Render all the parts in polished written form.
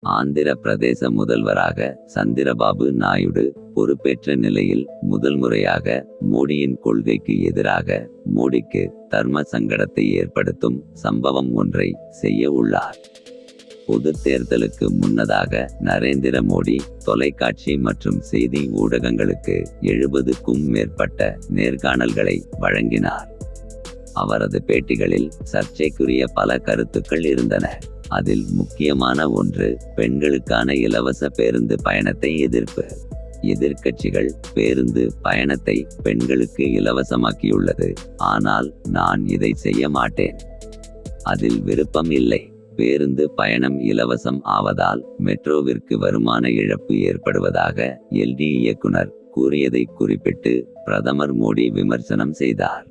ஆந்திர பிரதேச முதல்வராக சந்திரபாபு நாயுடு பொறுப்பேற்ற நிலையில் முதல் முறையாக மோடியின் கொள்கைக்கு எதிராக மோடிக்கு தர்ம சங்கடத்தை ஏற்படுத்தும் சம்பவம் ஒன்றை செய்ய உள்ளார். பொது தேர்தலுக்கு முன்னதாக நரேந்திர மோடி தொலைக்காட்சி மற்றும் செய்தி ஊடகங்களுக்கு 70க்கும் மேற்பட்ட நேர்காணல்களை வழங்கினார். அவரது பேட்டிகளில் சர்ச்சைக்குரிய பல கருத்துக்கள் இருந்தன. அதில் முக்கியமான ஒன்று பெண்களுக்கான இலவச பேருந்து பயணத்தை எதிர்ப்பு. எதிர்க்கட்சிகள் பேருந்து பயணத்தை பெண்களுக்கு இலவசமாக்கியுள்ளது, ஆனால் நான் இதை செய்ய மாட்டேன், அதில் விருப்பம் இல்லை. பேருந்து பயணம் இலவசம் ஆவதால் மெட்ரோவிற்கு வருமான இழப்பு ஏற்படுவதாக எல்டி இயக்குனர் கூறியதை குறிப்பிட்டு பிரதமர் மோடி விமர்சனம் செய்தார்.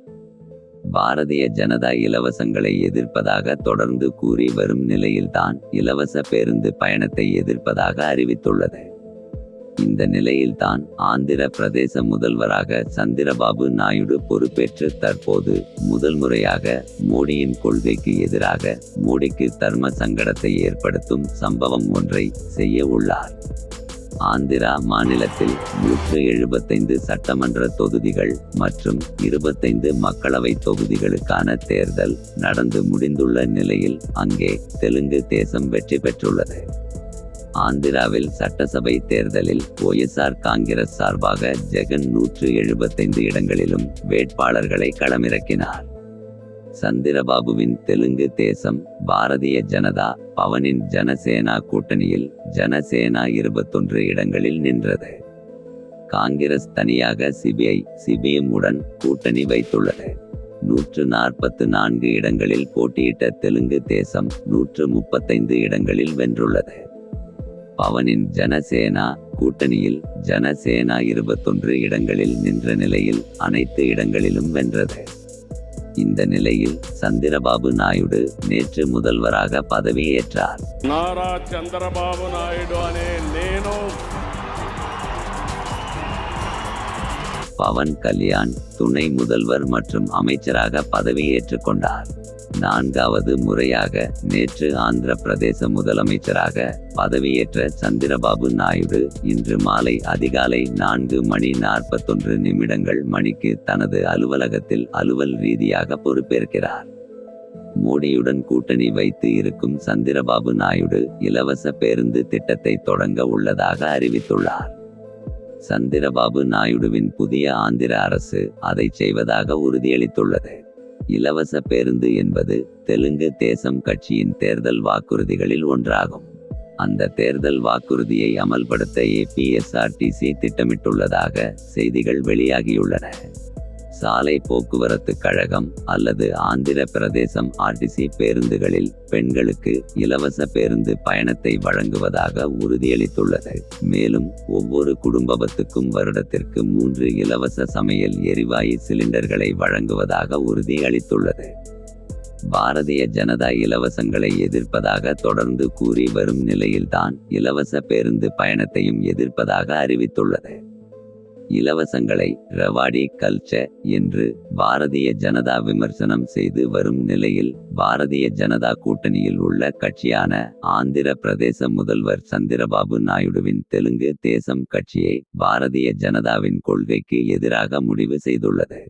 பாரதிய ஜனதா இலவசங்களை எதிர்ப்பதாக தொடர்ந்து கூறி வரும் நிலையில்தான் இலவச பேருந்து பயணத்தை எதிர்ப்பதாக அறிவித்துள்ளது. இந்த நிலையில்தான் ஆந்திர பிரதேச முதல்வராக சந்திரபாபு நாயுடு பொறுப்பேற்று தற்போது முதல் முறையாக மோடியின் கொள்கைக்கு எதிராக மோடிக்கு தர்ம சங்கடத்தை ஏற்படுத்தும் சம்பவம் ஒன்றை செய்ய உள்ளார். ஆந்திரா மாநிலத்தில் 175 சட்டமன்ற தொகுதிகள் மற்றும் 25 மக்களவை தொகுதிகளுக்கான தேர்தல் நடந்து முடிந்துள்ள நிலையில் அங்கே தெலுங்கு தேசம் வெற்றி பெற்றுள்ளது. ஆந்திராவில் சட்டசபை தேர்தலில் ஒய்எஸ்ஆர் காங்கிரஸ் சார்பாக ஜெகன் 175 இடங்களிலும் வேட்பாளர்களை களமிறக்கினார். சந்திரபாபுவின் தெலுங்கு தேசம், பாரதிய ஜனதா, பவனின் ஜனசேனா கூட்டணியில் ஜனசேனா 21 இடங்களில் நின்றது. காங்கிரஸ் தனியாக சிபிஎம் உடன் கூட்டணி வைத்துள்ளது. 144 இடங்களில் போட்டியிட்ட தெலுங்கு தேசம் 135 இடங்களில் வென்றுள்ளது. பவனின் ஜனசேனா கூட்டணியில் ஜனசேனா 21 இடங்களில் நின்ற நிலையில் அனைத்து இடங்களிலும் வென்றது. இந்த நிலையில் சந்திரபாபு நாயுடு நேற்று முதல்வராக பதவியேற்றார். நாரா சந்திரபாபு நாயுடு அనే నేను பவன் கல்யாண் துணை முதல்வர் மற்றும் அமைச்சராக பதவியேற்றுக் கொண்டார். 4வது முறையாக நேற்று ஆந்திர பிரதேச முதலமைச்சராக பதவியேற்ற சந்திரபாபு நாயுடு இன்று மாலை அதிகாலை 4:41 மணிக்கு தனது அலுவலகத்தில் அலுவல் ரீதியாக பொறுப்பேற்கிறார். மோடியுடன் கூட்டணி வைத்து இருக்கும் சந்திரபாபு நாயுடு இலவச பேருந்து திட்டத்தை தொடங்க உள்ளதாக அறிவித்துள்ளார். சந்திரபாபு நாயுடுவின் புதிய ஆந்திர அரசு அதை செய்வதாக உறுதியளித்துள்ளது. இலவச பேருந்து என்பது தெலுங்கு தேசம் கட்சியின் தேர்தல் வாக்குறுதிகளில் ஒன்றாகும். அந்த தேர்தல் வாக்குறுதியை அமல்படுத்த ஏபிஎஸ்ஆர்டிசி திட்டமிட்டுள்ளதாக செய்திகள் வெளியாகியுள்ளன. சாலை போக்குவரத்து கழகம் அல்லது ஆந்திர பிரதேசம் ஆர்டிசி பேருந்துகளில் பெண்களுக்கு இலவச பேருந்து பயணத்தை வழங்குவதாக உறுதியளித்துள்ளது. மேலும் ஒவ்வொரு குடும்பத்துக்கும் வருடத்திற்கு 3 இலவச சமையல் எரிவாயு சிலிண்டர்களை வழங்குவதாக உறுதி அளித்துள்ளது. பாரதிய ஜனதா இலவசங்களை எதிர்ப்பதாக தொடர்ந்து கூறி வரும் நிலையில்தான் இலவச பேருந்து பயணத்தையும் எதிர்ப்பதாக அறிவித்துள்ளது. இலவசங்களை ரவாடி கல்ச்சர் என்று பாரதிய ஜனதா விமர்சனம் செய்து வரும் நிலையில் பாரதிய ஜனதா கூட்டணியில் உள்ள கட்சியான ஆந்திர பிரதேச முதல்வர் சந்திரபாபு நாயுடுவின் தெலுங்கு தேசம் கட்சியை பாரதிய ஜனதாவின் கொள்கைக்கு எதிராக முடிவு செய்துள்ளது.